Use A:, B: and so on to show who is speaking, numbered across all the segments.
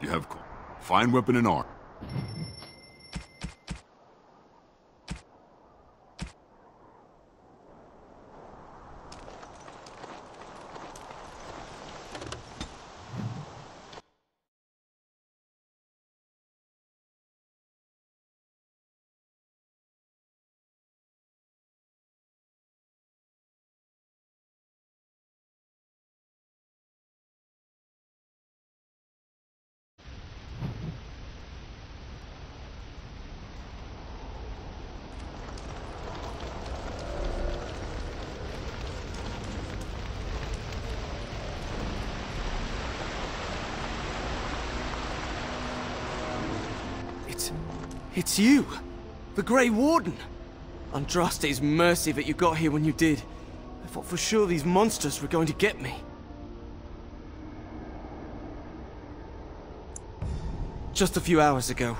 A: You have fine weapon and arm.
B: It's you! The Grey Warden! Andraste's mercy that you got here when you did. I thought for sure these monsters were going to get me. Just a few hours ago.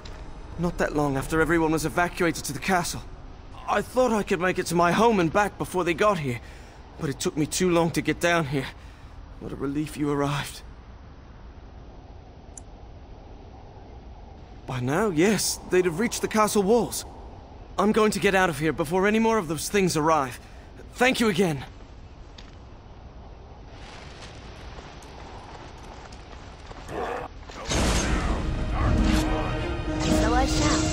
B: Not that long after everyone was evacuated to the castle. I thought I could make it to my home and back before they got here. But it took me too long to get down here. What a relief you arrived. By now, yes, they'd have reached the castle walls. I'm going to get out of here before any more of those things arrive. Thank you again.
C: So I shall.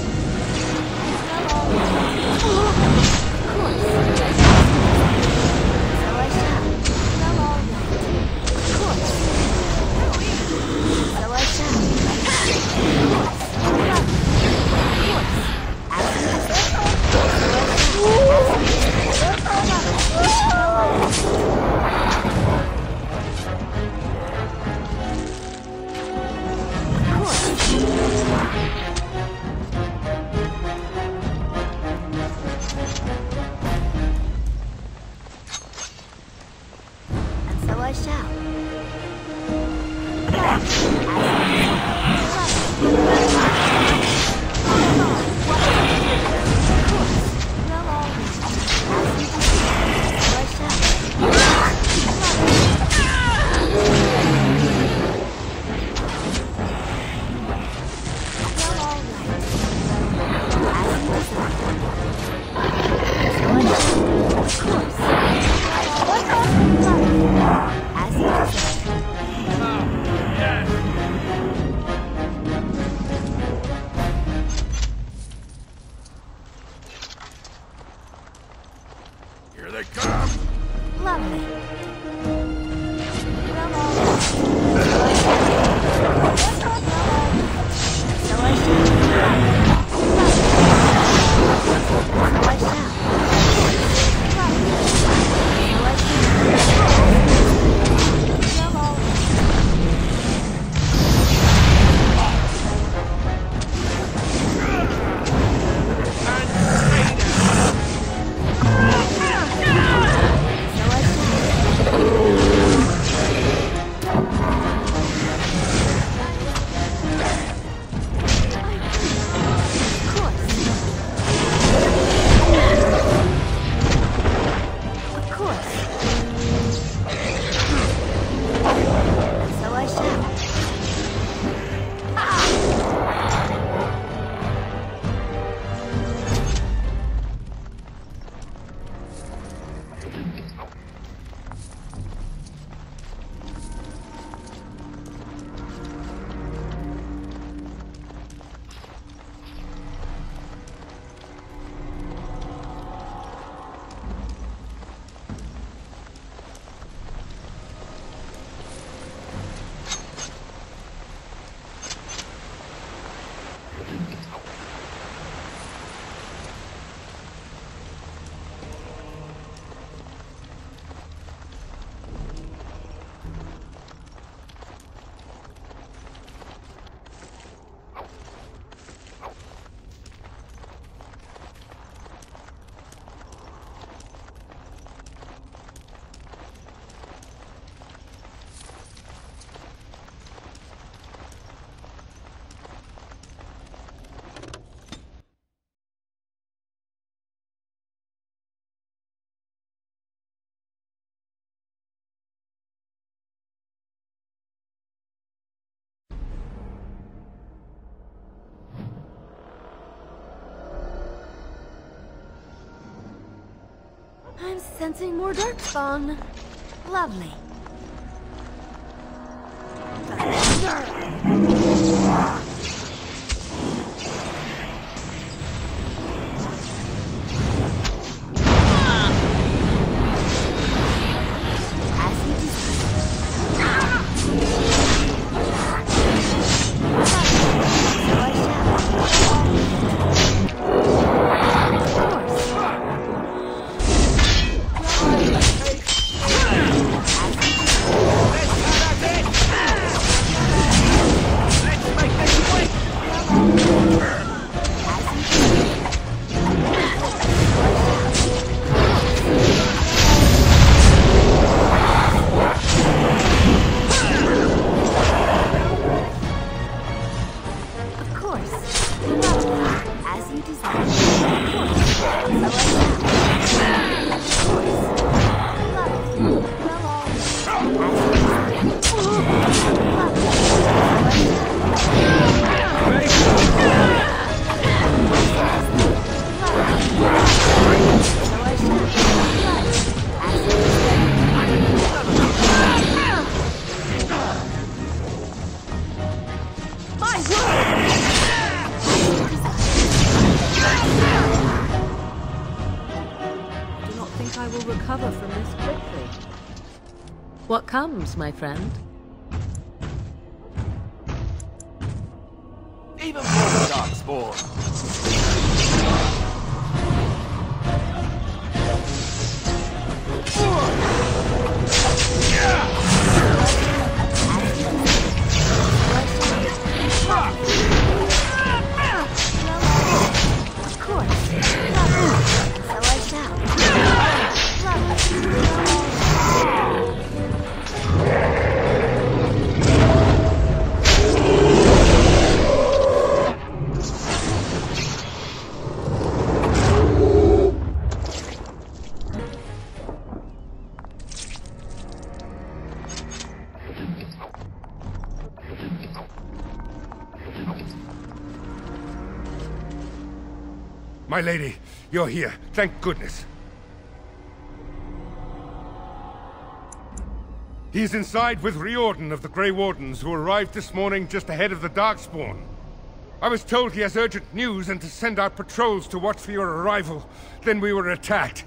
C: I'm sensing more darkspawn. Lovely.
D: What comes, my friend?
E: Even for the Darkspawn.
C: Of course. So I shall.
F: My lady, you're here. Thank goodness. He's inside with Riordan of the Grey Wardens, who arrived this morning just ahead of the Darkspawn. I was told he has urgent news and to send out patrols to watch for your arrival. Then we were attacked.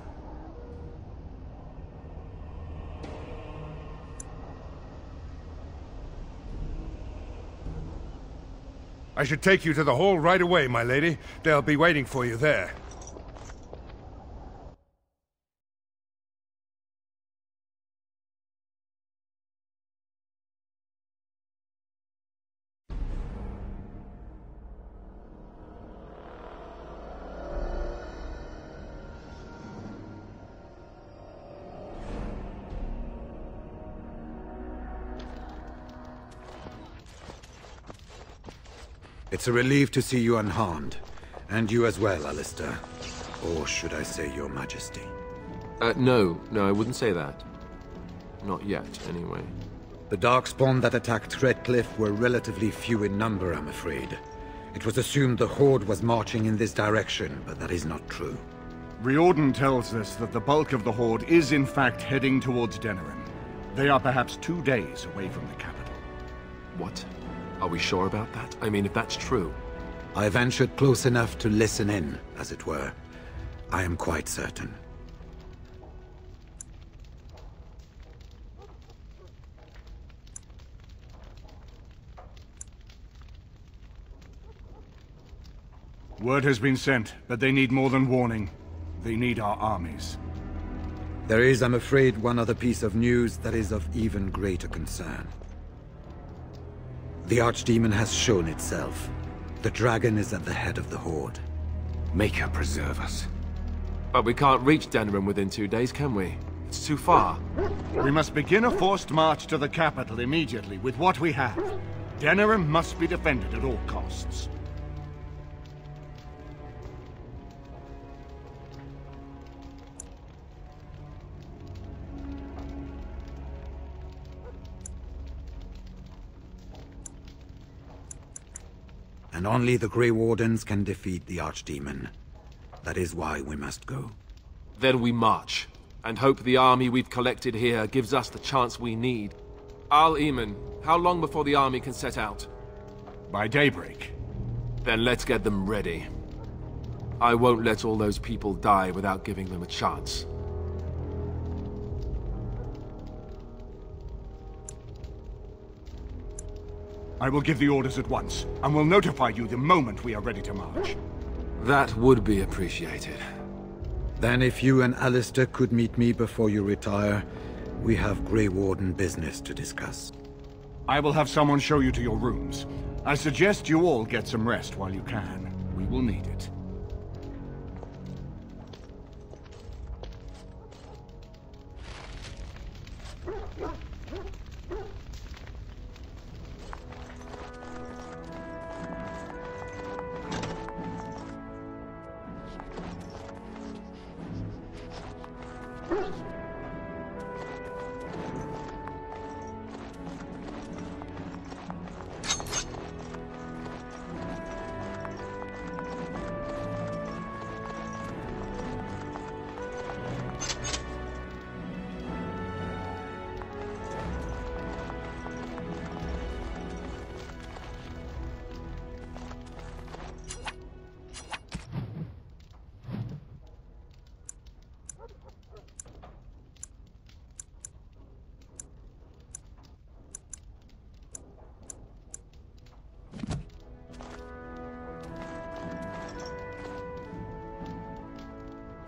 F: I should take you to the hall right away, my lady. They'll be waiting for you there.
G: It's a relief to see you unharmed. And you as well, Alistair. Or should I say your majesty?
H: No, I wouldn't say that. Not yet, anyway.
G: The Darkspawn that attacked Redcliffe were relatively few in number, I'm afraid. It was assumed the Horde was marching in this direction, but that is not true.
A: Riordan tells us that the bulk of the Horde is in fact heading towards Denerim. They are perhaps 2 days away from the capital.
H: What? Are we sure about that? I mean, if that's true...
G: I ventured close enough to listen in, as it were. I am quite certain.
A: Word has been sent, but they need more than warning. They need our armies.
G: There is, I'm afraid, one other piece of news that is of even greater concern. The Archdemon has shown itself. The dragon is at the head of the Horde.
H: Maker preserve us. But we can't reach Denerim within 2 days, can we? It's too far.
A: We must begin a forced march to the capital immediately with what we have. Denerim must be defended at all costs.
G: And only the Grey Wardens can defeat the Archdemon. That is why we must go.
H: Then we march. and hope the army we've collected here gives us the chance we need. Al-Eman, how long before the army can set out?
A: By daybreak.
H: Then let's get them ready. I won't let all those people die without giving them a chance.
A: I will give the orders at once, and will notify you the moment we are ready to march.
H: That would be appreciated.
G: Then if you and Alistair could meet me before you retire, we have Grey Warden business to discuss.
A: I will have someone show you to your rooms. I suggest you all get some rest while you can. We will need it.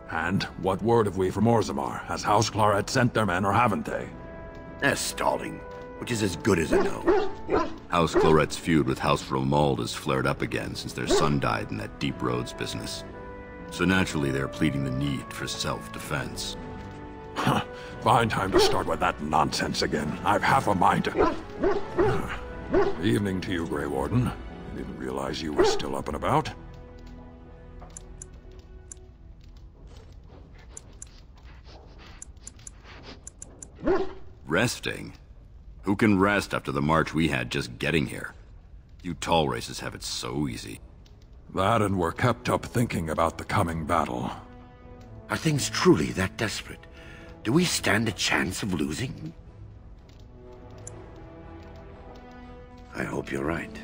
D: And what word have we from Orzammar? Has House Claret sent their men or haven't they?
I: They're stalling, which is as good as a no. House Claret's feud with House Romuald has flared up again since their son died in that Deep Roads business. So naturally they're pleading the need for self-defense.
D: Fine time to start with that nonsense again. I've half a mind to... Evening to you, Grey Warden. I didn't realize you were still up and about.
I: Resting? Who can rest after the march we had just getting here? You tall races have it so easy.
D: That and we're kept up thinking about the coming battle.
I: Are things truly that desperate? Do we stand a chance of losing? I hope you're right.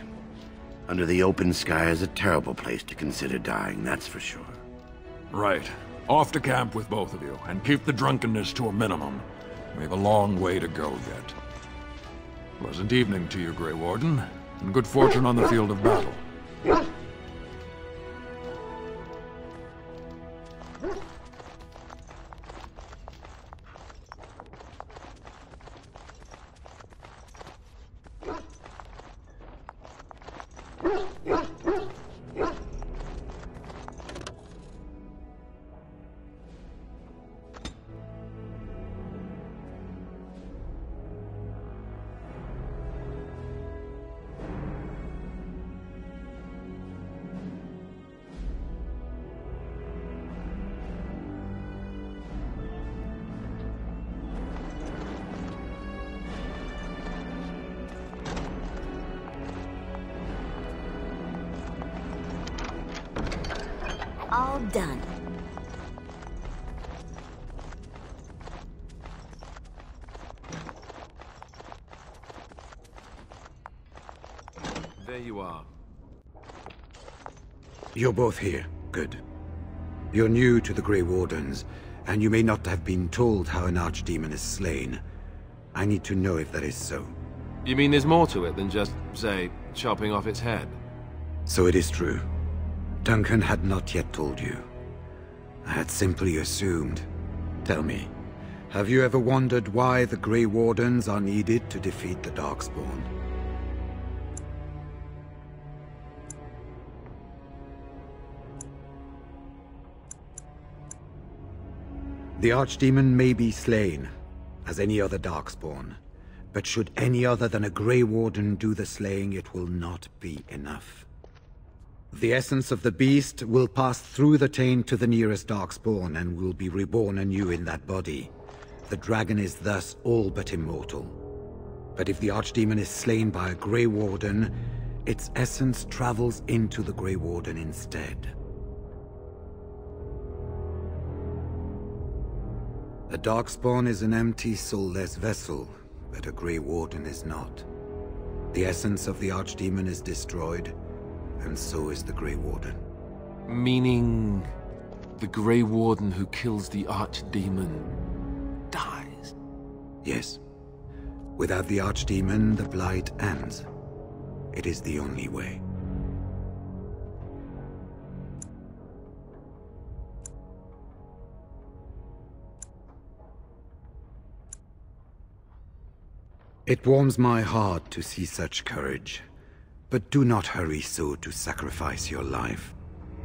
I: Under the open sky is a terrible place to consider dying, that's for sure.
D: Right. Off to camp with both of you, and keep the drunkenness to a minimum. We have a long way to go yet. Pleasant evening to you, Grey Warden, and good fortune on the field of battle.
C: All done.
H: There you are.
G: You're both here. Good. You're new to the Grey Wardens, and you may not have been told how an archdemon is slain. I need to know if that is so.
H: You mean there's more to it than just, say, chopping off its head?
G: So it is true. Duncan had not yet told you. I had simply assumed. Tell me, have you ever wondered why the Grey Wardens are needed to defeat the Darkspawn? The Archdemon may be slain, as any other Darkspawn, but should any other than a Grey Warden do the slaying, it will not be enough. The essence of the beast will pass through the taint to the nearest Darkspawn and will be reborn anew in that body. The dragon is thus all but immortal. But if the Archdemon is slain by a Grey Warden, its essence travels into the Grey Warden instead. A Darkspawn is an empty, soulless vessel, but a Grey Warden is not. The essence of the Archdemon is destroyed, and so is the Grey Warden.
H: Meaning... the Grey Warden who kills the Archdemon dies?
G: Yes. Without the Archdemon, the Blight ends. It is the only way. It warms my heart to see such courage, but do not hurry so to sacrifice your life.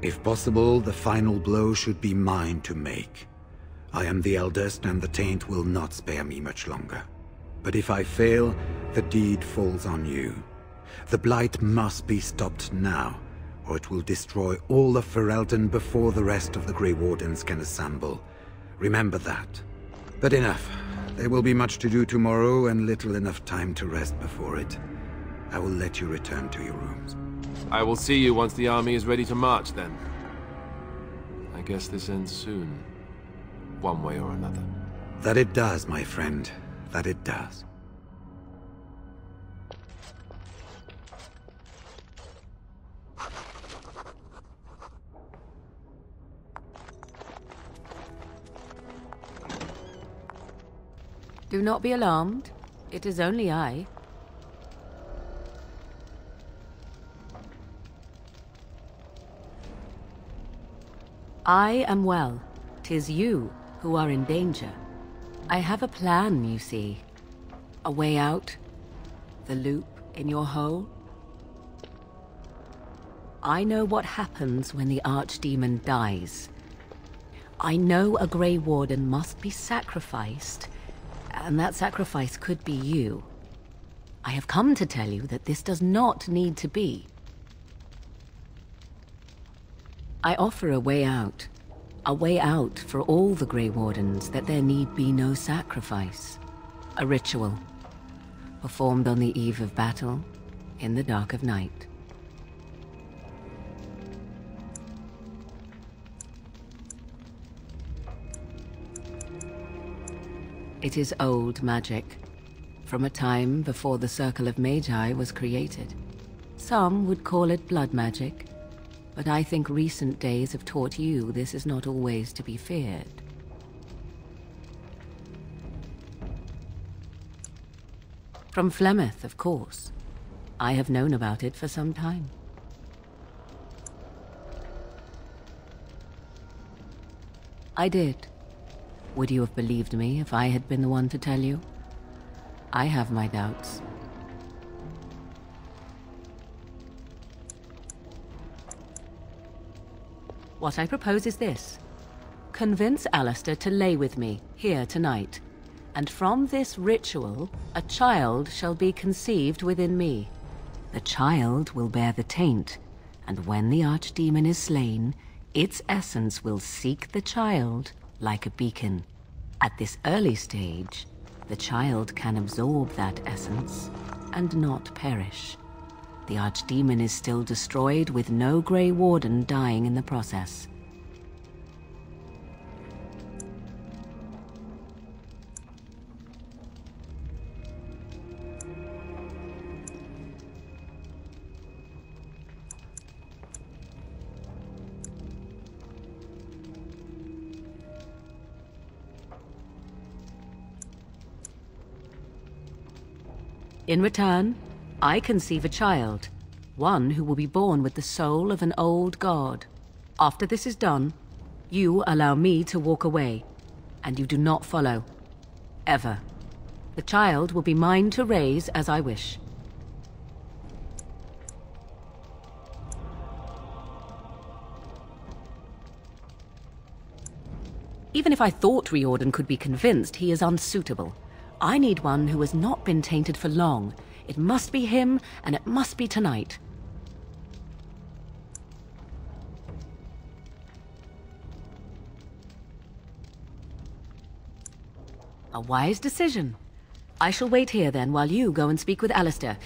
G: If possible, the final blow should be mine to make. I am the eldest, and the Taint will not spare me much longer. But if I fail, the deed falls on you. The Blight must be stopped now, or it will destroy all of Ferelden before the rest of the Grey Wardens can assemble. Remember that. But enough. There will be much to do tomorrow, and little enough time to rest before it. I will let you return to your rooms.
H: I will see you once the army is ready to march, then. I guess this ends soon. One way or another.
G: That it does, my friend. That it does.
J: Do not be alarmed. It is only I. I am well. 'Tis you who are in danger. I have a plan, you see. A way out. The loop in your hole. I know what happens when the Archdemon dies. I know a Grey Warden must be sacrificed, and that sacrifice could be you. I have come to tell you that this does not need to be. I offer a way out. A way out for all the Grey Wardens, that there need be no sacrifice. A ritual, performed on the eve of battle, in the dark of night. It is old magic, from a time before the Circle of Magi was created. Some would call it blood magic, but I think recent days have taught you this is not always to be feared. From Flemeth, of course. I have known about it for some time. I did. Would you have believed me if I had been the one to tell you? I have my doubts. What I propose is this. Convince Alistair to lay with me, here tonight. And from this ritual, a child shall be conceived within me. The child will bear the taint, and when the Archdemon is slain, its essence will seek the child like a beacon. At this early stage, the child can absorb that essence and not perish. The Archdemon is still destroyed with no Grey Warden dying in the process. In return, I conceive a child, one who will be born with the soul of an old god. After this is done, you allow me to walk away, and you do not follow. Ever. The child will be mine to raise as I wish. Even if I thought Riordan could be convinced, he is unsuitable. I need one who has not been tainted for long. It must be him, and it must be tonight. A wise decision. I shall wait here then, while you go and speak with Alistair.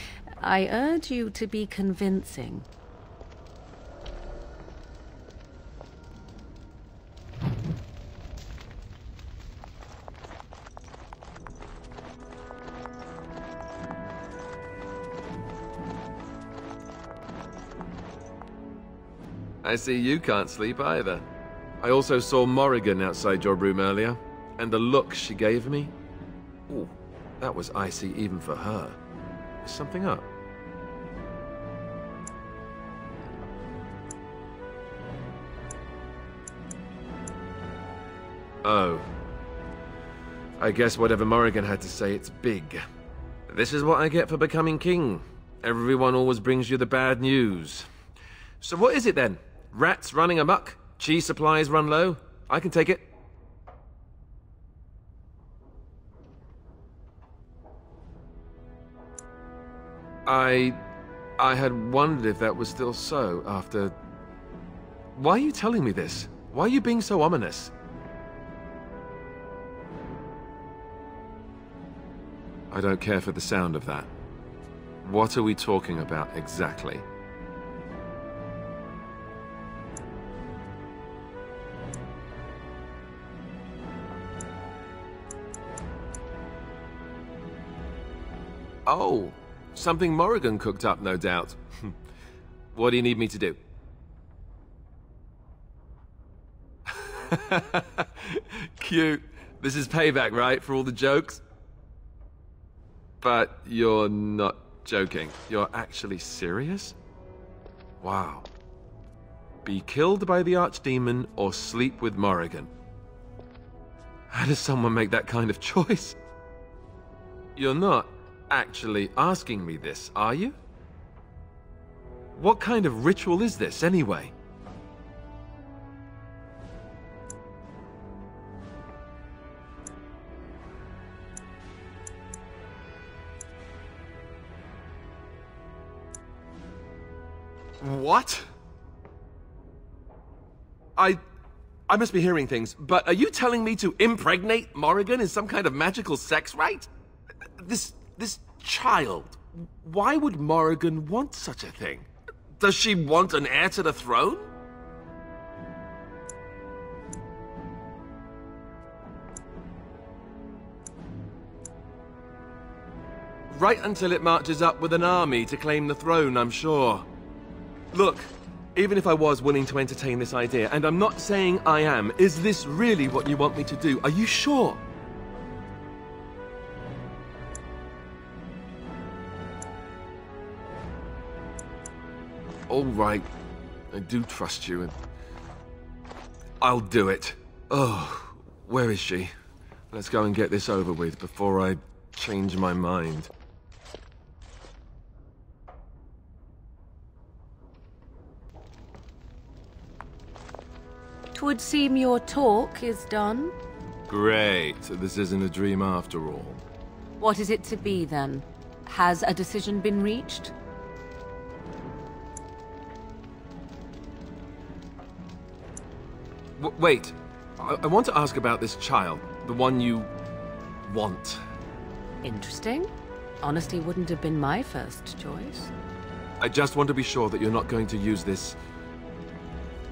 J: I urge you to be convincing.
H: I see you can't sleep either. I also saw Morrigan outside your room earlier, and the look she gave me. Ooh, that was icy even for her. Is something up? Oh. I guess whatever Morrigan had to say, it's big. This is what I get for becoming king. Everyone always brings you the bad news. So what is it then? Rats running amok? Cheese supplies run low? I can take it. I had wondered if that was still so after... Why are you telling me this? Why are you being so ominous? I don't care for the sound of that. What are we talking about exactly? Oh, something Morrigan cooked up, no doubt. What do you need me to do? Cute. This is payback, right, for all the jokes? But you're not joking. You're actually serious? Wow. Be killed by the Archdemon or sleep with Morrigan. How does someone make that kind of choice? You're not actually asking me this, are you? What kind of ritual is this, anyway? What? I must be hearing things, but are you telling me to impregnate Morrigan in some kind of magical sex rite? This child, why would Morrigan want such a thing? Does she want an heir to the throne? Right until it marches up with an army to claim the throne, I'm sure. Look, even if I was willing to entertain this idea, and I'm not saying I am, is this really what you want me to do? Are you sure? All right, I do trust you, and I'll do it. Oh, where is she? Let's go and get this over with before I change my mind.
J: 'Twould seem your talk is done.
H: Great. This isn't a dream after all.
J: What is it to be, then? Has a decision been reached?
H: Wait. I want to ask about this child. The one you... want.
J: Interesting. Honesty wouldn't have been my first choice.
H: I just want to be sure that you're not going to use this...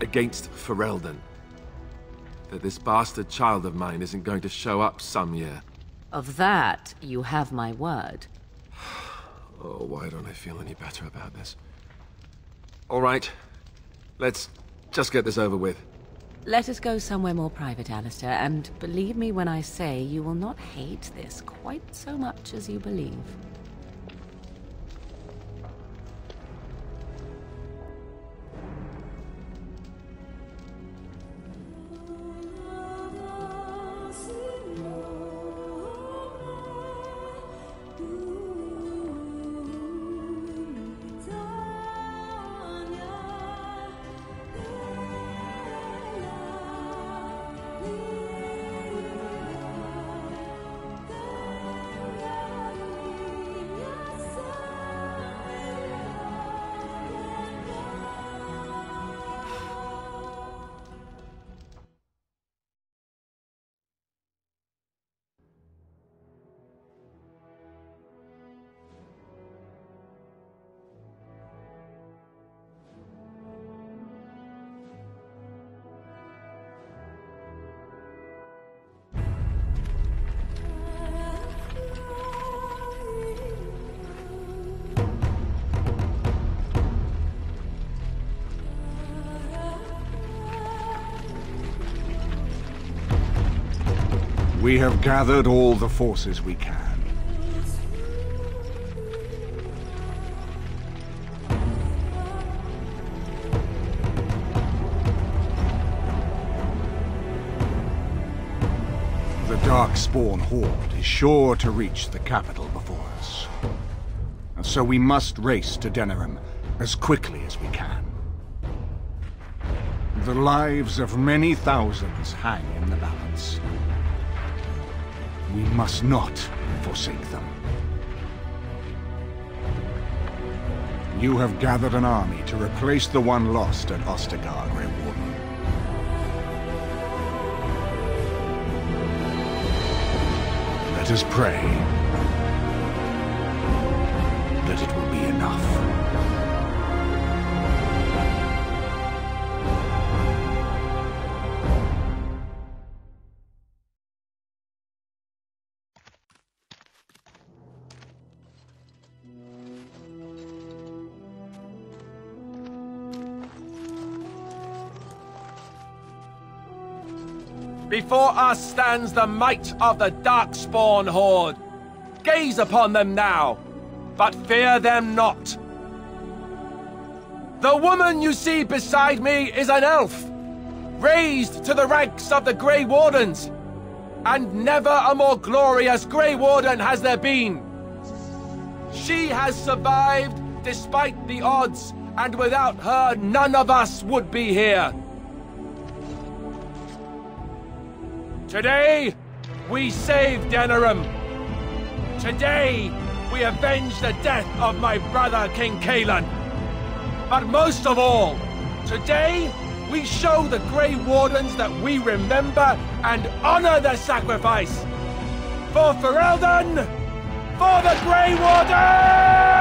H: against Ferelden. That this bastard child of mine isn't going to show up some year.
J: Of that, you have my word.
H: Oh, why don't I feel any better about this? All right. Let's just get this over with.
J: Let us go somewhere more private, Alistair, and believe me when I say you will not hate this quite so much as you believe.
A: We have gathered all the forces we can. The Darkspawn Horde is sure to reach the capital before us. And so we must race to Denerim as quickly as we can. The lives of many thousands hang in the balance. We must not forsake them. You have gathered an army to replace the one lost at Ostagar, Grey Warden. Let us pray that it will be enough.
E: Before us stands the might of the Darkspawn Horde. Gaze upon them now, but fear them not. The woman you see beside me is an elf, raised to the ranks of the Grey Wardens, and never a more glorious Grey Warden has there been. She has survived despite the odds, and without her none of us would be here. Today, we save Denerim. Today, we avenge the death of my brother King Cailan. But most of all, today, we show the Grey Wardens that we remember and honor their sacrifice. For Ferelden, for the Grey Wardens!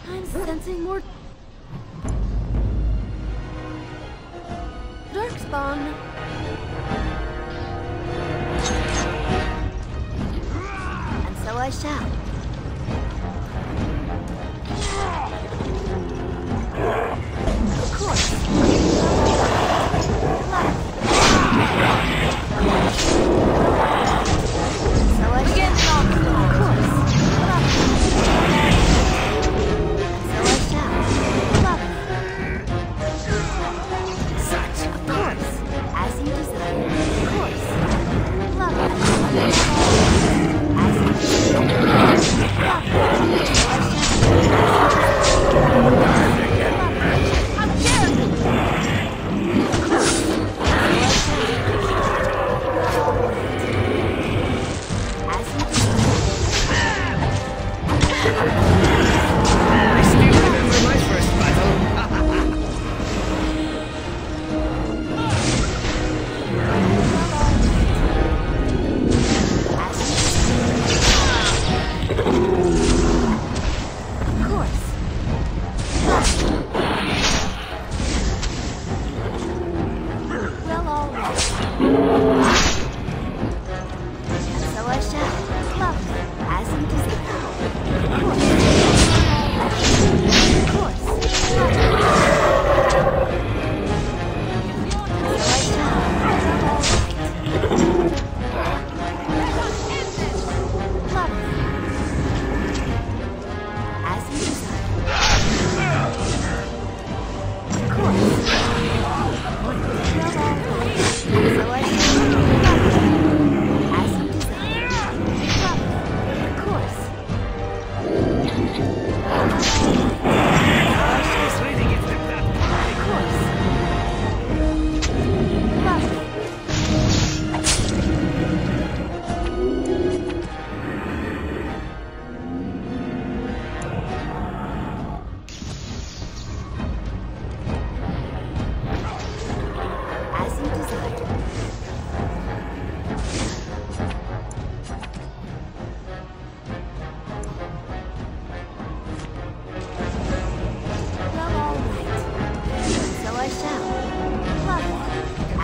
C: I'm sensing more Darkspawn. And so I shall. Of course. So I get of course. As you desire, of course. As you desire.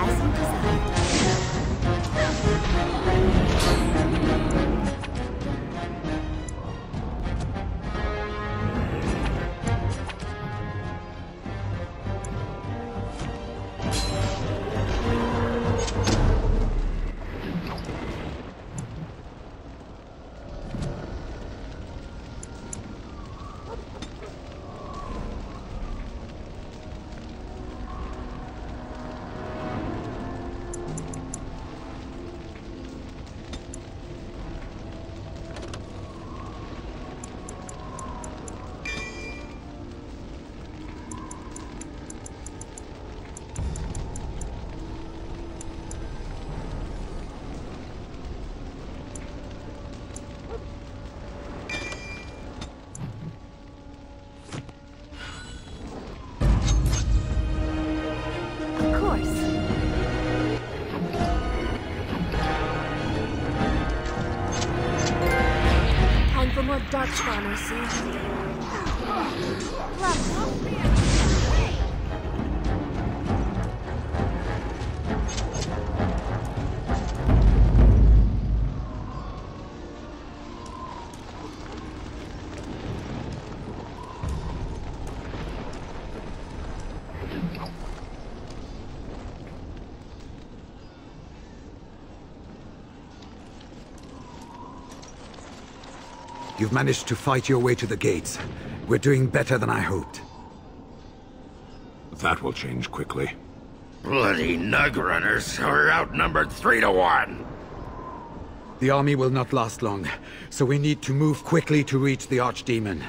C: As you desire. Darkspawn, I see. Lovely.
G: You've managed to fight your way to the gates. We're doing better than I hoped.
A: That will change quickly.
I: Bloody Nug Runners are outnumbered 3 to 1.
G: The army will not last long, so we need to move quickly to reach the Archdemon.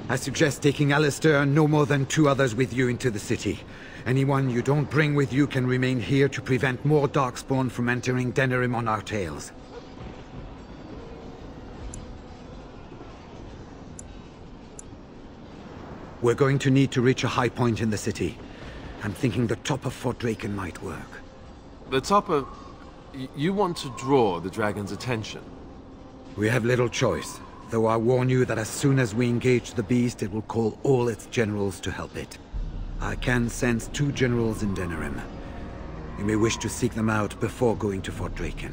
G: I suggest taking Alistair and no more than 2 others with you into the city. Anyone you don't bring with you can remain here to prevent more Darkspawn from entering Denerim on our tails. We're going to need to reach a high point in the city. I'm thinking the top of Fort Draken might work.
H: The top of... You want to draw the dragon's attention?
G: We have little choice, though I warn you that as soon as we engage the beast, it will call all its generals to help it. I can sense 2 generals in Denerim. You may wish to seek them out before going to Fort Draken.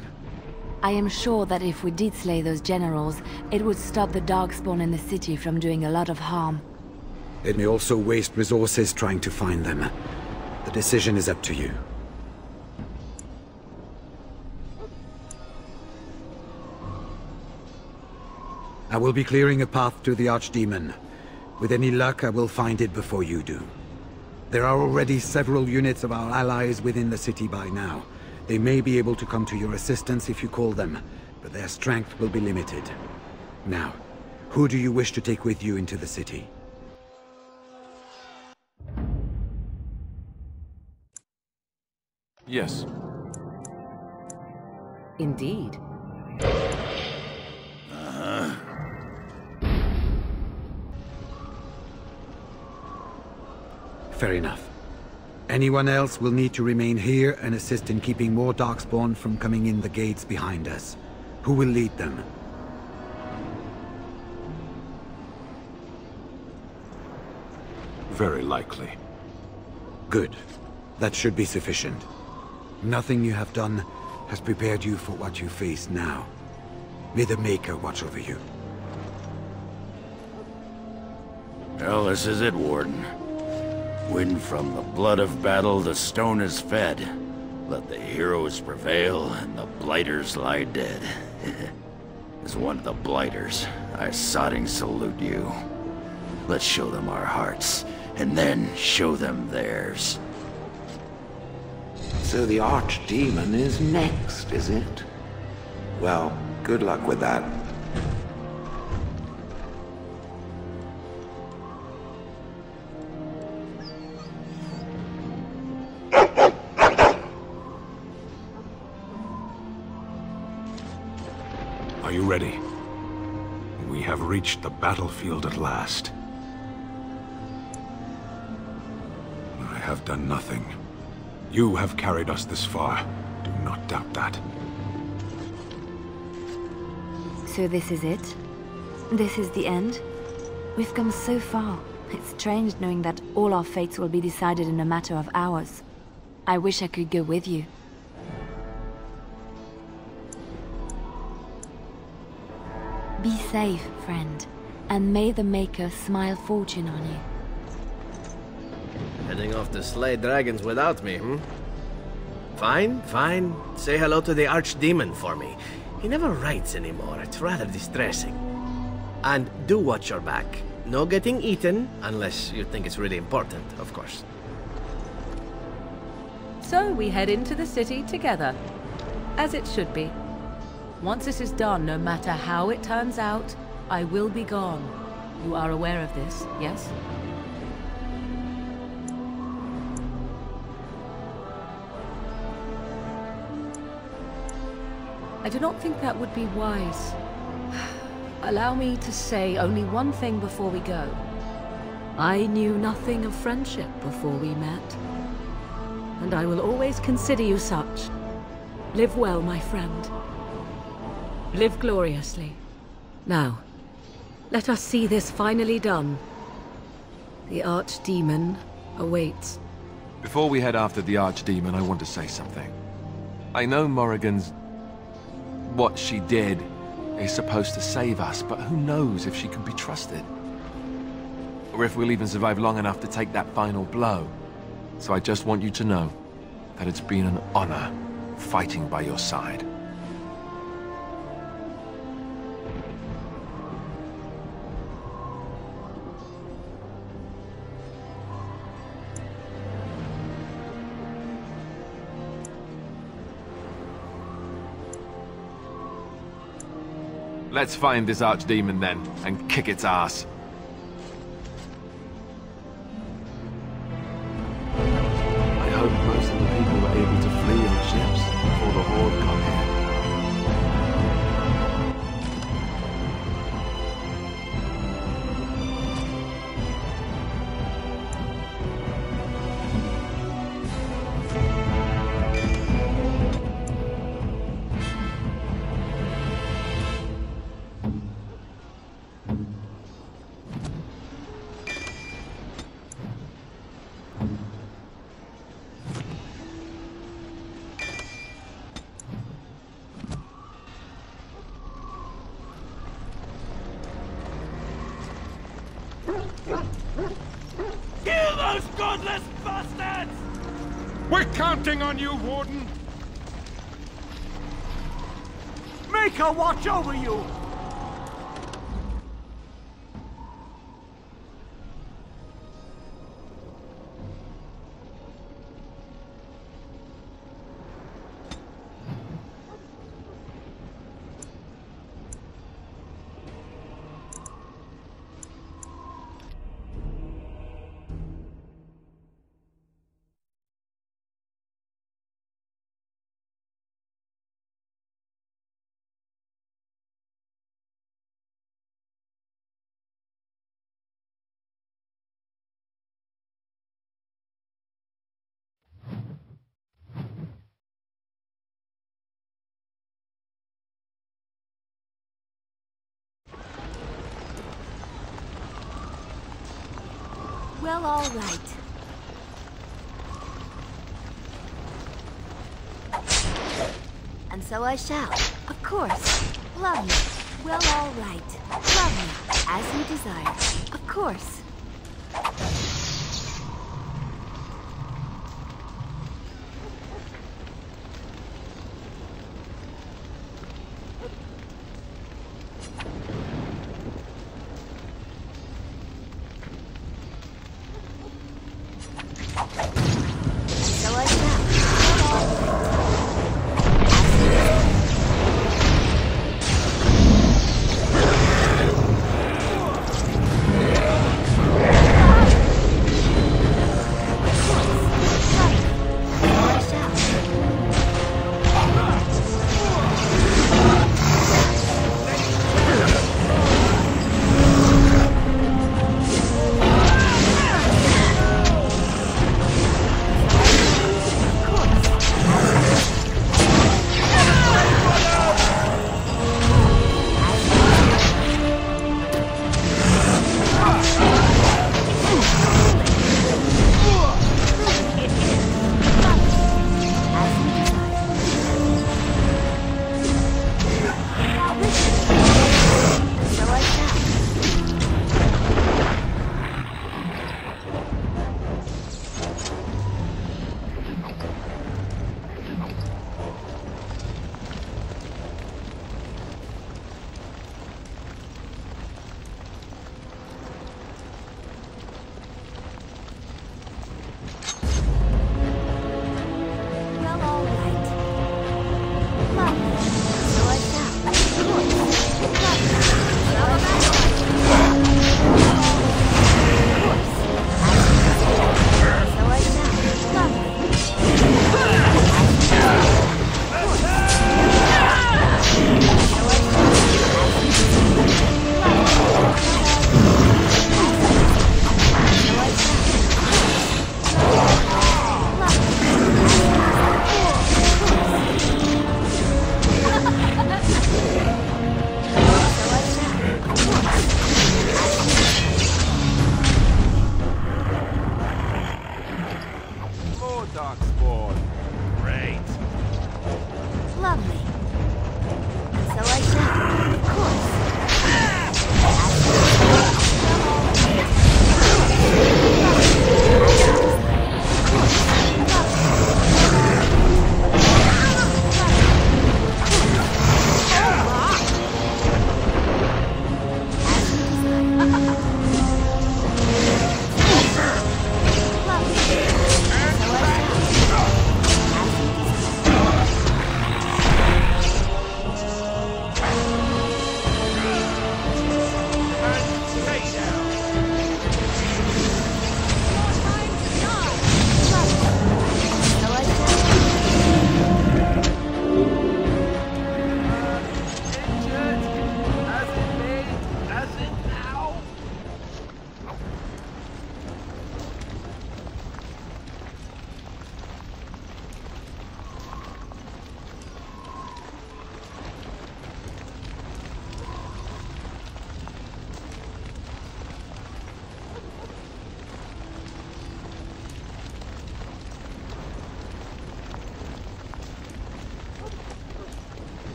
K: I am sure that if we did slay those generals, it would stop the Darkspawn in the city from doing a lot of harm.
G: It may also waste resources trying to find them. The decision is up to you. I will be clearing a path to the Archdemon. With any luck, I will find it before you do. There are already several units of our allies within the city by now. They may be able to come to your assistance if you call them, but their strength will be limited. Now, who do you wish to take with you into the city?
H: Yes.
J: Indeed.
G: Fair enough. Anyone else will need to remain here and assist in keeping more Darkspawn from coming in the gates behind us. Who will lead them?
A: Very likely.
G: Good. That should be sufficient. Nothing you have done has prepared you for what you face now. May the Maker watch over you.
I: Well, this is it, Warden. When from the blood of battle the stone is fed, let the heroes prevail and the blighters lie dead. As one of the blighters, I sodding salute you. Let's show them our hearts, and then show them theirs.
L: So the Archdemon is next, is it? Well, good luck with that.
A: Are you ready? We have reached the battlefield at last. I have done nothing. You have carried us this far. Do not doubt that.
K: So this is it? This is the end? We've come so far. It's strange knowing that all our fates will be decided in a matter of hours. I wish I could go with you. Be safe, friend, and may the Maker smile fortune on you.
M: Heading off to slay dragons without me, hmm? Fine, fine. Say hello to the Archdemon for me. He never writes anymore. It's rather distressing. And do watch your back. No getting eaten, unless you think it's really important, of course.
J: So we head into the city together, as it should be. Once this is done, no matter how it turns out, I will be gone. You are aware of this, yes? I do not think that would be wise. Allow me to say only one thing before we go. I knew nothing of friendship before we met, and I will always consider you such. Live well, my friend. Live gloriously. Now, let us see this finally done. The Archdemon awaits.
H: Before we head after the Archdemon, I want to say something. I know Morrigan's... what she did is supposed to save us, but who knows if she can be trusted? Or if we'll even survive long enough to take that final blow. So I just want you to know that it's been an honor fighting by your side. Let's find this Archdemon then, and kick its ass. I hope most of the people were able to flee on ships before the Horde got here.
E: Kill those godless bastards!
F: We're counting on you, Warden!
E: Make her watch over you!
C: Well, all right. And so I shall. Of course. Love me. Well, all right. Love me. As you desire. Of course.
E: more Darkspawn. Great.
C: Lovely. And so I shall.